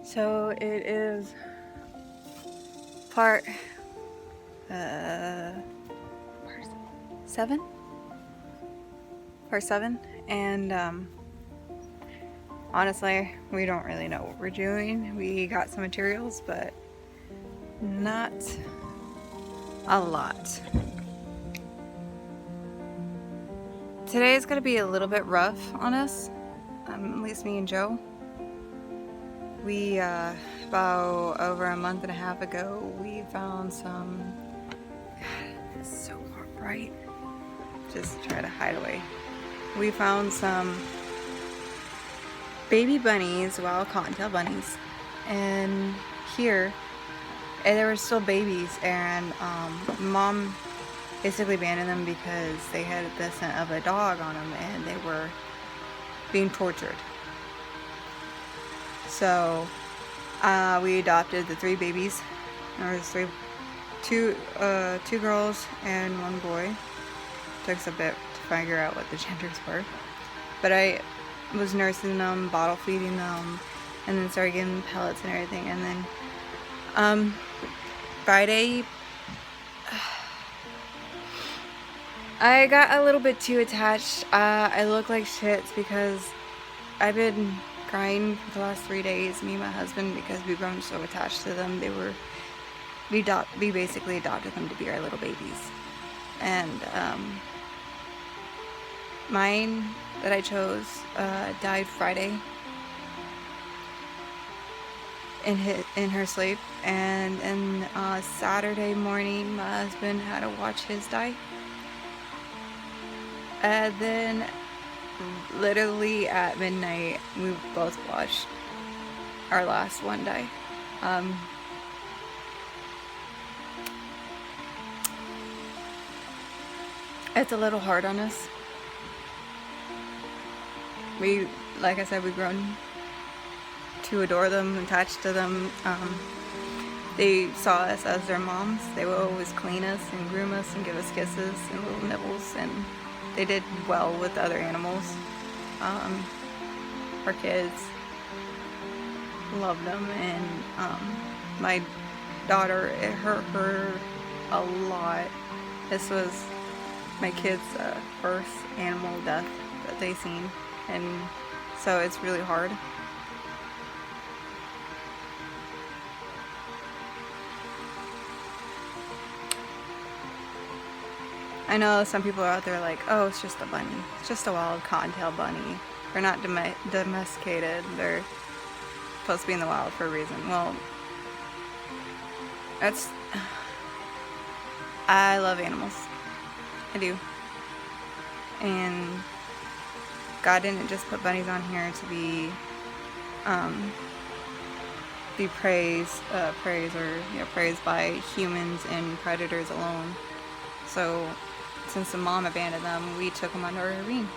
So it is part uh, 7? Part 7. And honestly, we don't really know what we're doing. We got some materials, but not a lot. Today is going to be a little bit rough on us, at least me and Joe. We, about over a month and a half ago, we found some, God, it's so bright, just try to hide away. We found some baby bunnies, wild cottontail bunnies, and here, and they were still babies, and Mom basically abandoned them because they had the scent of a dog on them and they were being tortured. So we adopted the 3 babies. There was two girls and 1 boy. Took us a bit to figure out what the genders were, but I was nursing them, bottle feeding them, and then started giving them pellets and everything. And then Friday, I got a little bit too attached. I look like shit because I've been crying for the last 3 days, me and my husband, because we've grown so attached to them. We basically adopted them to be our little babies. And mine that I chose died Friday in her sleep, and Saturday morning my husband had to watch his die. And then literally at midnight we both watched our last one die. It's a little hard on us. Like I said, we've grown to adore them, attached to them. They saw us as their moms. They would always clean us and groom us and give us kisses and little nibbles, and they did well with other animals. Our kids loved them, and my daughter, it hurt her a lot. This was my kids' first animal death that they seen, and so it's really hard. I know some people are out there like, oh, it's just a bunny. It's just a wild cottontail bunny. They're not domesticated. They're supposed to be in the wild for a reason. Well, I love animals. I do. And God didn't just put bunnies on here to be praised by humans and predators alone. So since the mom abandoned them, we took them under our wing.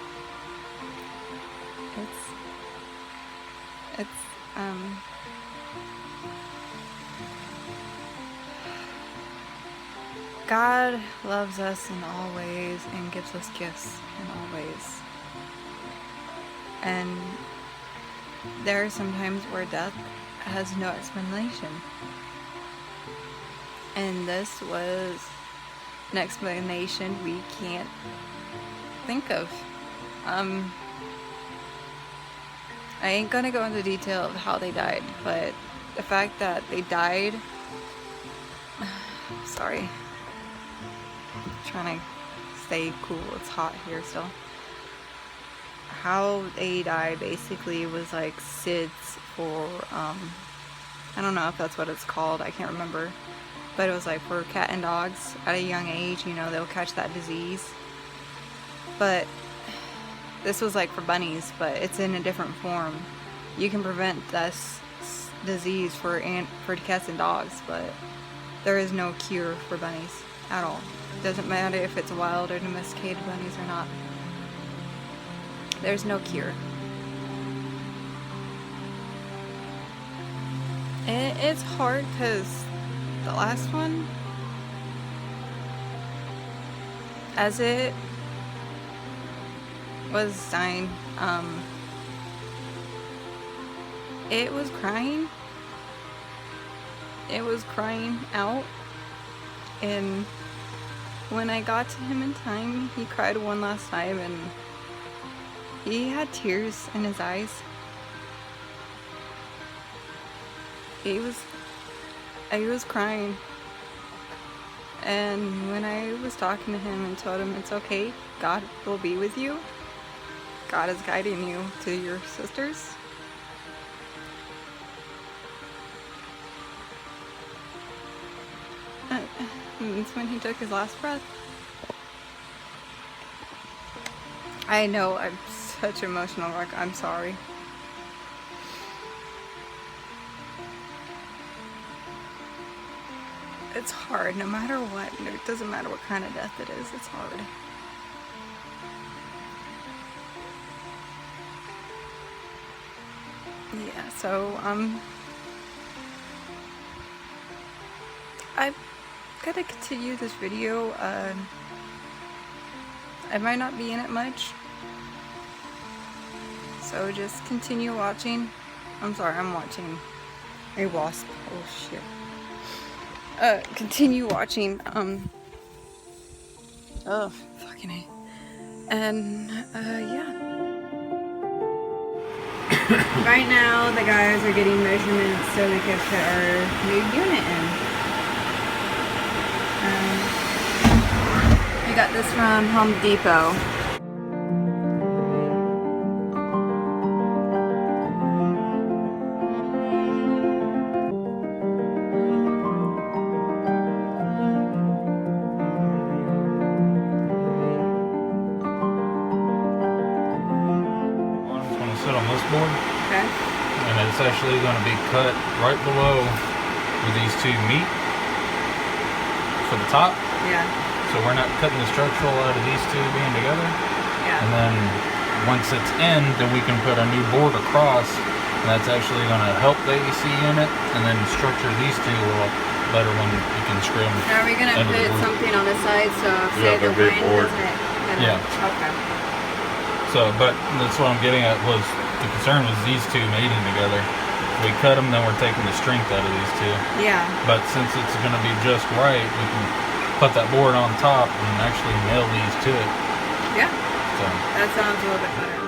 God loves us in all ways and gives us gifts in all ways. And there are some times where death has no explanation. And this was an explanation we can't think of. I ain't gonna go into detail of how they died, but the fact that they died, sorry, I'm trying to stay cool, it's hot here still. How they died basically was like SIDS for, I don't know if that's what it's called, I can't remember. But it was like for cat and dogs at a young age, you know, they'll catch that disease. But this was like for bunnies, but it's in a different form. You can prevent this disease for cats and dogs, but there is no cure for bunnies at all. It doesn't matter if it's wild or domesticated bunnies or not. There's no cure. And it's hard because the last one, as it was dying, it was crying it was crying out, and when I got to him in time, he cried one last time, and he had tears in his eyes. He was crying. And when I was talking to him and told him it's okay, God will be with you. God is guiding you to your sisters. That's when he took his last breath. I know I'm such an emotional wreck. I'm sorry. It's hard no matter what. It doesn't matter what kind of death it is. It's hard. Yeah, so I've got to continue this video. I might not be in it much, so just continue watching. I'm sorry, I'm watching a wasp. Oh shit. Continue watching. Oh fucking A. And yeah. Right now, the guys are getting measurements so we can put our new unit in. We got this from Home Depot. Sit on this board, Okay. and it's actually going to be cut right below where these two meet for the top. Yeah. So we're not cutting the structural out of these two being together. Yeah. And then once it's in, then we can put a new board across, and that's actually going to help the AC unit, and then structure these two a little better when you can screw them. Are we gonna into the put roof. something on the side so say Yeah, the the big wind board. doesn't? Yeah. Okay. So, but that's what I'm getting at, was the concern was these two mating together. If we cut them, then we're taking the strength out of these two. Yeah. But since it's going to be just right, we can put that board on top and actually nail these to it. Yeah. So, That sounds a little bit better.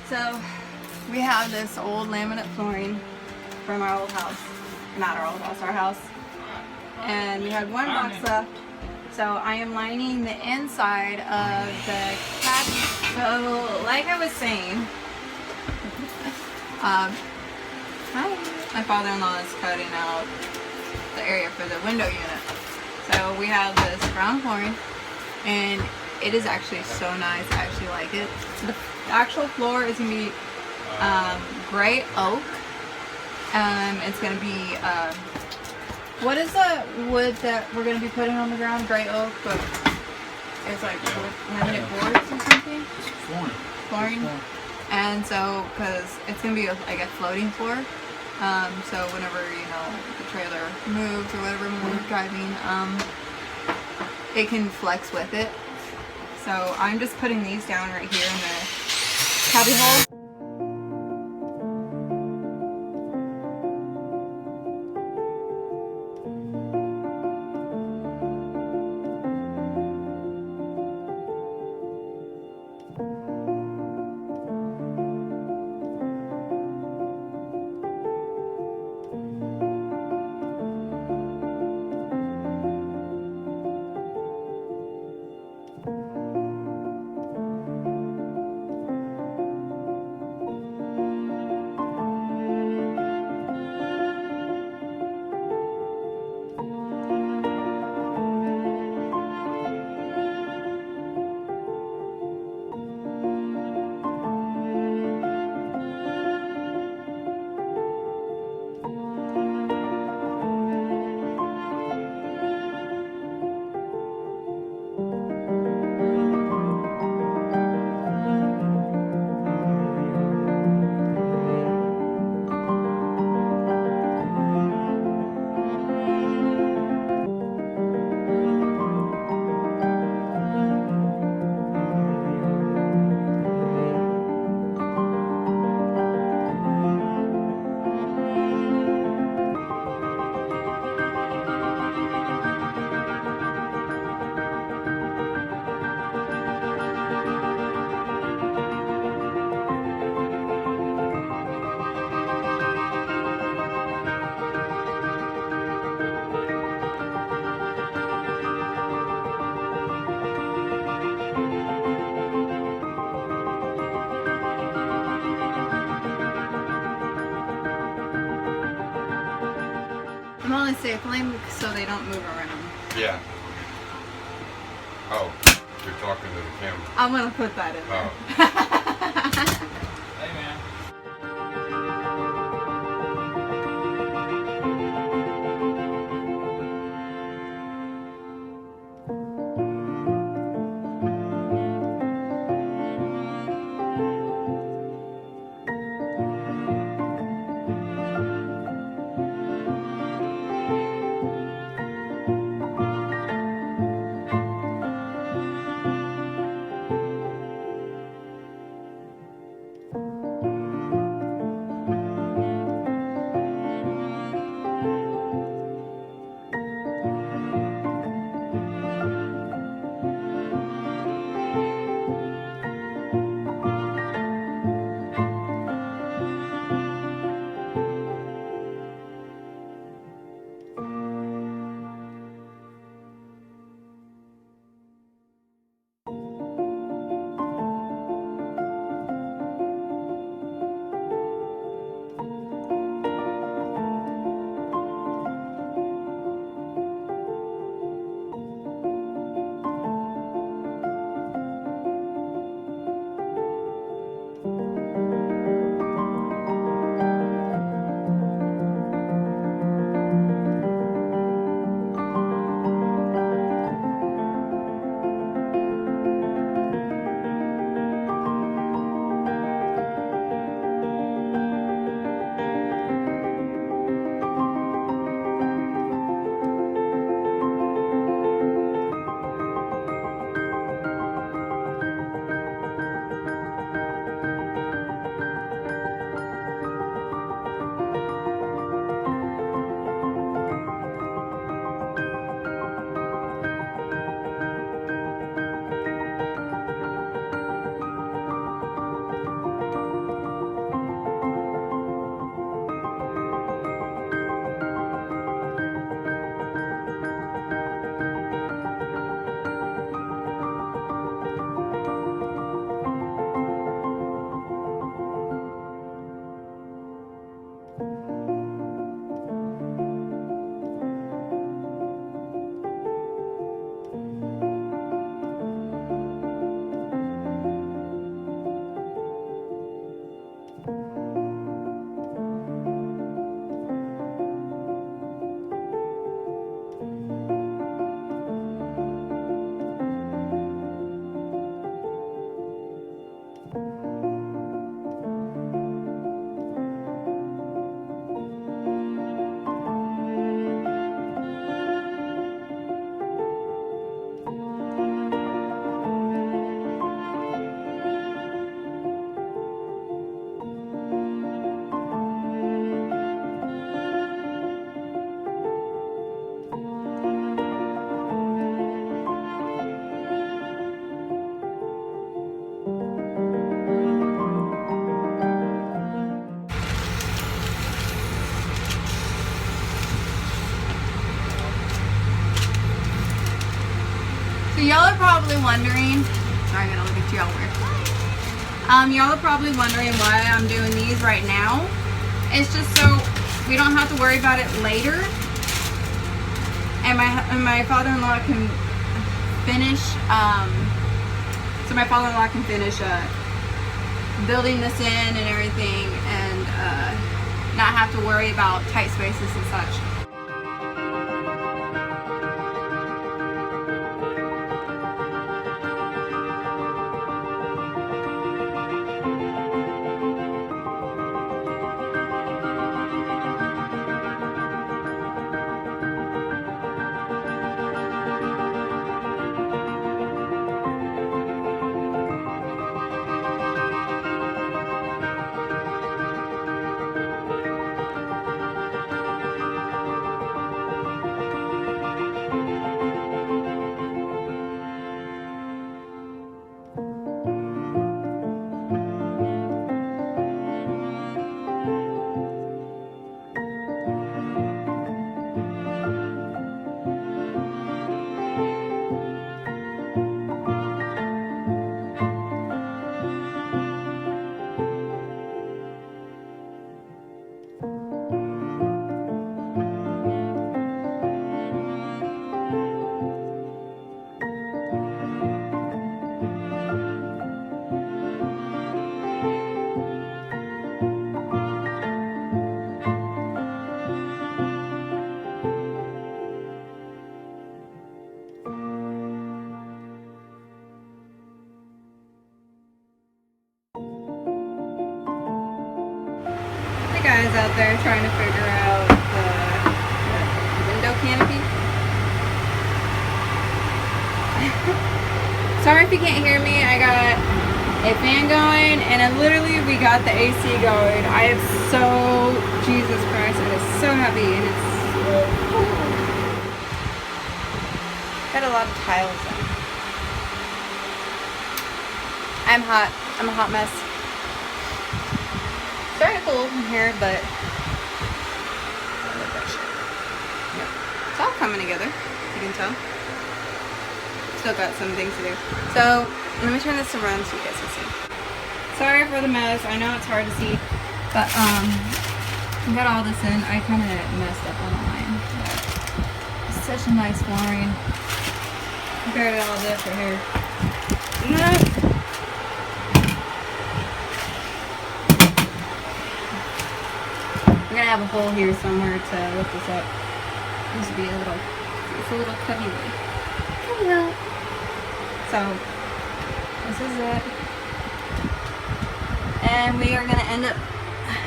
So we have this old laminate flooring from our old house. Not our old house, our house. And we had one box left. So I am lining the inside of the cabinet. So like I was saying, my father-in-law is cutting out the area for the window unit. So we have this brown flooring, and it is actually so nice. I actually like it. The actual floor is gonna be gray oak. It's gonna be what is the wood that we're gonna be putting on the ground? Gray oak, but it's like laminate boards or something. it's flooring. Flooring. And so, because it's gonna be like a floating floor. So whenever the trailer moves or whatever when we're driving, it can flex with it. So I'm just putting these down right here in the cubby hole. I'm only safely so they don't move around. Yeah. Oh, you're talking to the camera. I'm gonna put that in there. Oh. Hey, man. So y'all are probably wondering, sorry, I gotta look at y'all weird. Y'all are probably wondering why I'm doing these right now. It's just so we don't have to worry about it later. And my father-in-law can finish, so my father-in-law can finish building this in and everything, and not have to worry about tight spaces and such. guys out there trying to figure out the window canopy. Sorry if you can't hear me. I got a fan going, and we got the AC going. I am so, Jesus Christ, I was so happy, and it's so cool. Got a lot of tiles in. I'm hot. I'm a hot mess. Starting to cool in here, but yep. It's all coming together. You can tell. Still got some things to do. So let me turn this around so you guys can see. Sorry for the mess. I know it's hard to see, but I got all this in. I kind of messed up on the line. It's such a nice flooring. Compared to all this right here. We're gonna have a hole here somewhere to lift this up. This would be it's a little cubby way. So, this is it. And we are gonna end up,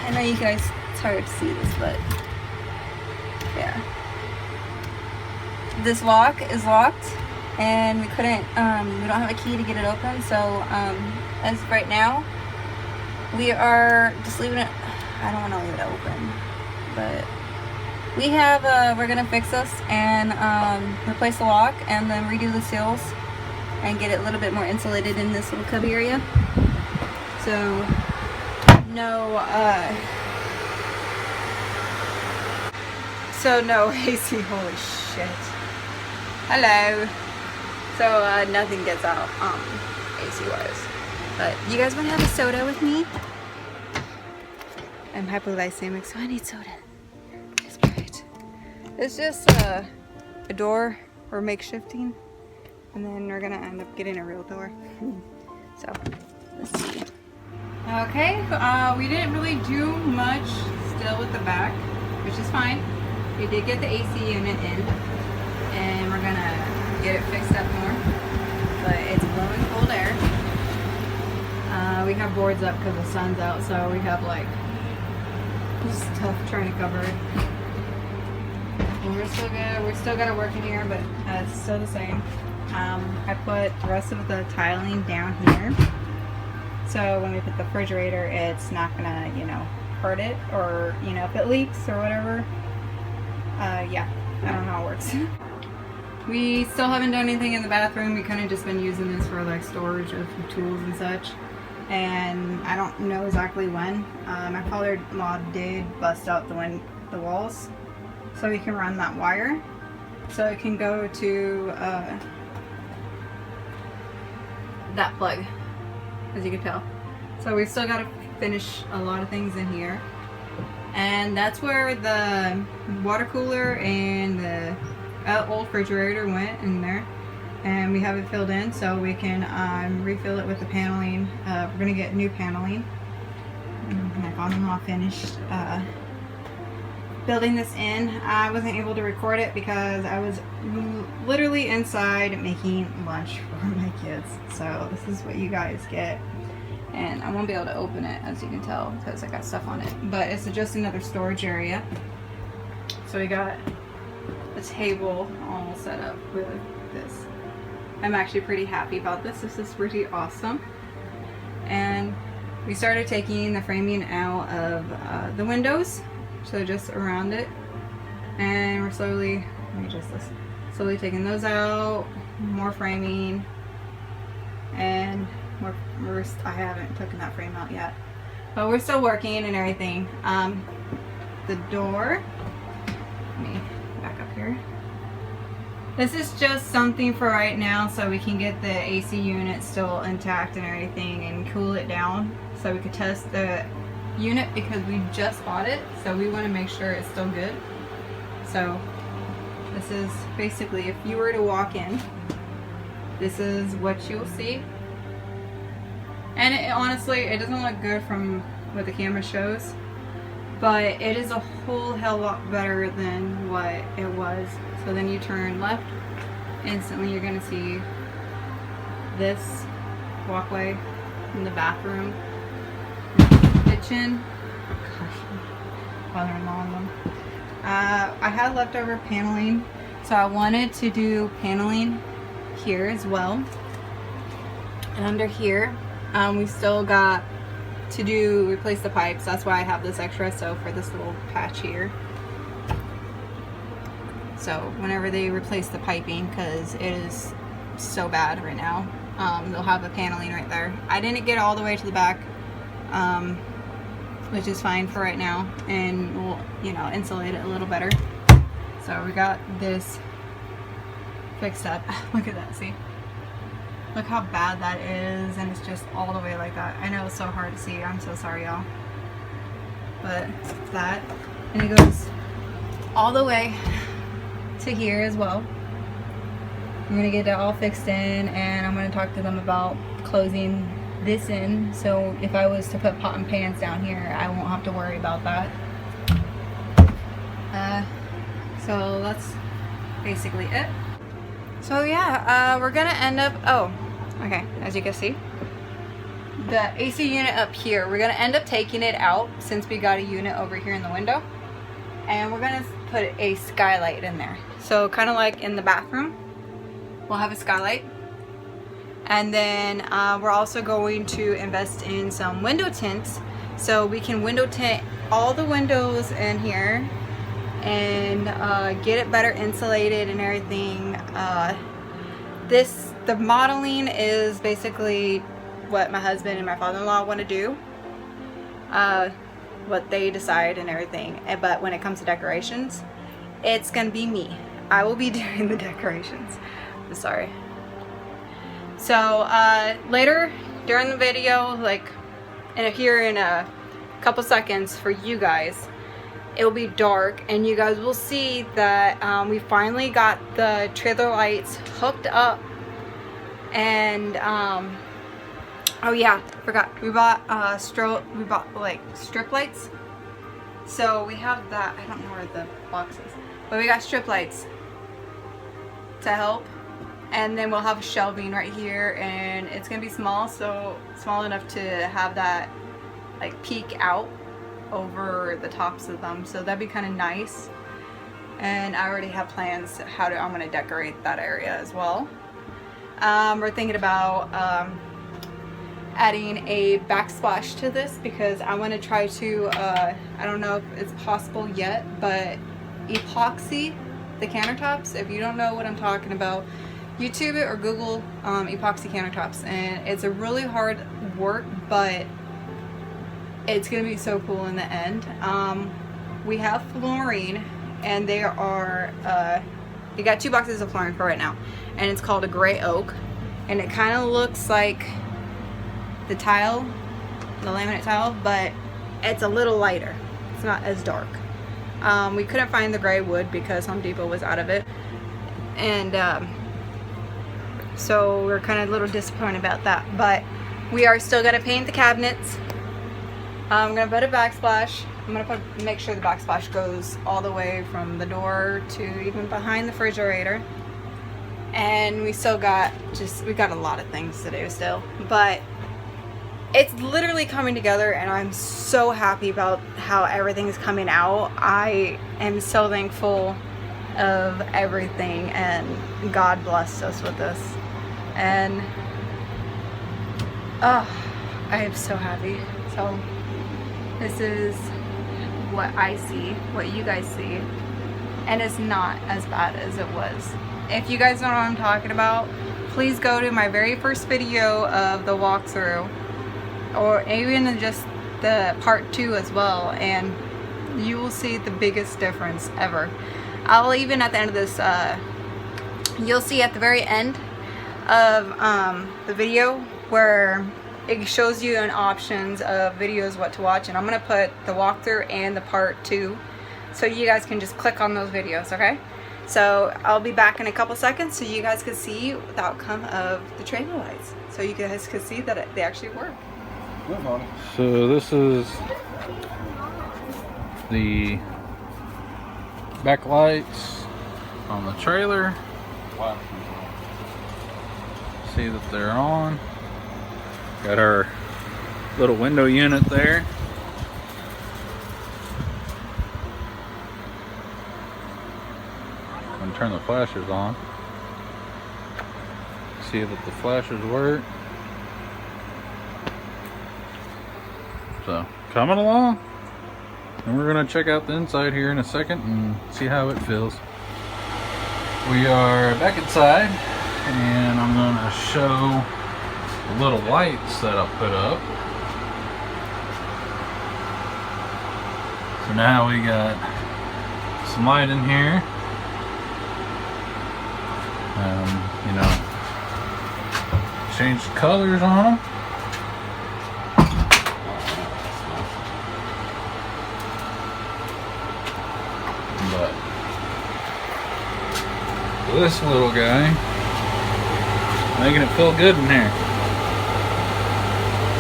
I know you guys, it's hard to see this, but yeah. This lock is locked, and we couldn't, we don't have a key to get it open, so as of right now, we are just leaving it. I don't want to leave it open, but we have, we're going to fix this and replace the lock and then redo the seals and get it a little bit more insulated in this little cubby area. So, no AC, holy shit. Hello. So, nothing gets out, AC-wise. But, you guys want to have a soda with me? I'm hypoglycemic, so I need soda. It's great. It's just a door we're makeshifting, and then we're gonna end up getting a real door. So, let's see. Okay, we didn't really do much still with the back, which is fine. We did get the AC unit in, and we're gonna get it fixed up more, but it's blowing cold air. We have boards up because the sun's out, so we have like, it's tough trying to cover it. Well, we're still good. We're still gonna work in here, but it's still the same. I put the rest of the tiling down here, so when we put the refrigerator, it's not gonna, hurt it, or if it leaks or whatever. Yeah, I don't know how it works. We still haven't done anything in the bathroom. We kind of just been using this for like storage of tools and such. And I don't know exactly when. My father-in-law did bust out the walls, so we can run that wire, so it can go to that plug, as you can tell. So we've still got to finish a lot of things in here, and that's where the water cooler and the old refrigerator went in there. And we have it filled in, so we can refill it with the paneling. We're gonna get new paneling. My father-in-law finished building this in. I wasn't able to record it because I was literally inside making lunch for my kids. So this is what you guys get. And I won't be able to open it, as you can tell, because I got stuff on it. But it's just another storage area. So we got a table all set up with this. I'm actually pretty happy about this. This is pretty awesome. And we started taking the framing out of the windows, so just around it. And we're slowly taking those out, more framing, and I haven't taken that frame out yet, but we're still working and everything. The door, let me back up here. This is just something for right now, so we can get the AC unit still intact and everything and cool it down, so we could test the unit, because we just bought it, so we want to make sure it's still good. So this is basically, if you were to walk in, this is what you'll see. And honestly, it doesn't look good from what the camera shows, but it is a whole hell lot better than what it was. So then you turn left, instantly you're gonna see this walkway in the bathroom, kitchen. father-in-law on them. I had leftover paneling, so I wanted to do paneling here as well. And under here, we still got to replace the pipes. That's why I have this extra, so for this little patch here. So whenever they replace the piping, because it is so bad right now, they'll have a paneling right there. I didn't get all the way to the back, which is fine for right now, and we'll, you know, insulate it a little better. So we got this fixed up. Look at that, see? Look how bad that is, and it's just all the way like that. I know it's so hard to see. I'm so sorry, y'all. But that, and it goes all the way to here as well. I'm gonna get it all fixed in, and I'm gonna talk to them about closing this in, so if I was to put pot and pans down here, I won't have to worry about that. So that's basically it. So yeah, we're gonna end up, oh, okay, as you can see, the AC unit up here, we're gonna end up taking it out since we got a unit over here in the window, and we're gonna put a skylight in there. So kind of like in the bathroom, we'll have a skylight. And then we're also going to invest in some window tints, so we can window tint all the windows in here and get it better insulated and everything. The modeling is basically what my husband and my father-in-law want to do, what they decide and everything. But when it comes to decorations, it's gonna be me. I will be doing the decorations. I'm sorry. So later during the video, like here in a couple seconds for you guys, it will be dark, and you guys will see that we finally got the trailer lights hooked up. And oh yeah, forgot, we bought like strip lights. So we have that. I don't know where the box is, but we got strip lights to help. And then we'll have shelving right here, and it's gonna be small, so small enough to have that like peek out over the tops of them, so that'd be kind of nice. And I already have plans how I'm gonna decorate that area as well. We're thinking about adding a backsplash to this, because I want to try to I don't know if it's possible yet, but epoxy the countertops. If you don't know what I'm talking about, YouTube it or Google epoxy countertops, and it's a really hard work, but it's gonna be so cool in the end. We have flooring, and they are you got 2 boxes of flooring for right now, and it's called a gray oak, and it kind of looks like the tile, the laminate tile, but it's a little lighter. It's not as dark. We couldn't find the gray wood because Home Depot was out of it, and so we're kind of a little disappointed about that, but we are still gonna paint the cabinets. I'm gonna put a backsplash. I'm gonna make sure the backsplash goes all the way from the door to even behind the refrigerator. And we still got we got a lot of things to do still, but it's literally coming together, and I'm so happy about how everything is coming out. I am so thankful of everything, and God blessed us with this. And I am so happy. So this is what I see, what you guys see, and it's not as bad as it was. If you guys don't know what I'm talking about, please go to my very first video of the walkthrough, or even just the part 2 as well, and you will see the biggest difference ever. I'll even at the end of this, you'll see at the very end of the video where it shows you an options of videos what to watch, and I'm gonna put the walkthrough and the part 2, so you guys can just click on those videos. Okay, so I'll be back in a couple seconds so you guys can see the outcome of the trailer lights, so you guys can see that they actually work. So this is the backlights on the trailer. See that they're on. Got our little window unit there. and turn the flashers on. See that the flashers work. So, coming along. And we're gonna check out the inside here in a second and see how it feels. We are back inside, and I'm gonna show the little lights that I put up. So now we got some light in here. You know, change the colors on them. But this little guy, making it feel good in here.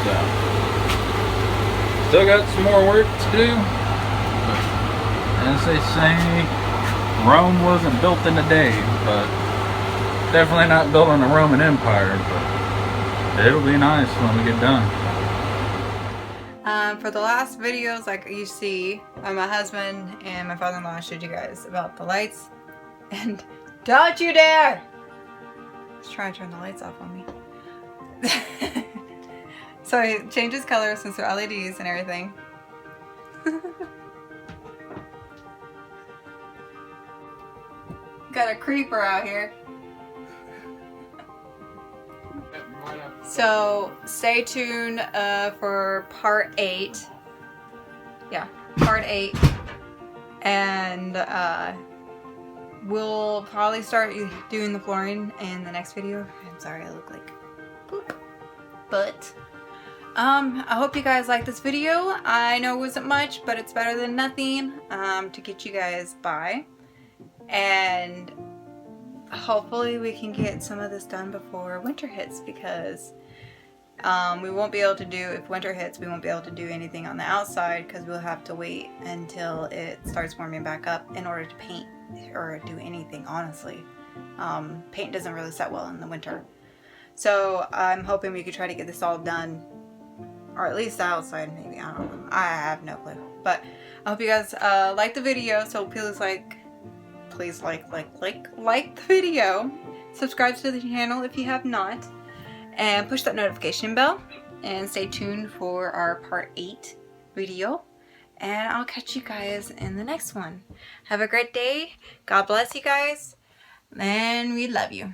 So, still got some more work to do. But as they say, Rome wasn't built in a day, but definitely not built on the Roman Empire. But it'll be nice when we get done. For the last videos, like you see, my husband and my father-in-law showed you guys about the lights. And don't you dare! He's trying to turn the lights off on me. So he changes colors since they're LEDs and everything. Got a creeper out here. So stay tuned for part 8. Yeah, part 8. And we'll probably start doing the flooring in the next video. I'm sorry, I look like poop. But I hope you guys like this video. I know it wasn't much, but it's better than nothing to get you guys by. And hopefully we can get some of this done before winter hits, because we won't be able to do, if winter hits, we won't be able to do anything on the outside because we'll have to wait until it starts warming back up in order to paint or do anything, honestly. Paint doesn't really set well in the winter. So I'm hoping we could try to get this all done, or at least the outside maybe, I don't know. I have no clue. But I hope you guys like the video, so please like the video. Subscribe to the channel if you have not. And push that notification bell. And stay tuned for our part 8 video. And I'll catch you guys in the next one. Have a great day. God bless you guys. And we love you.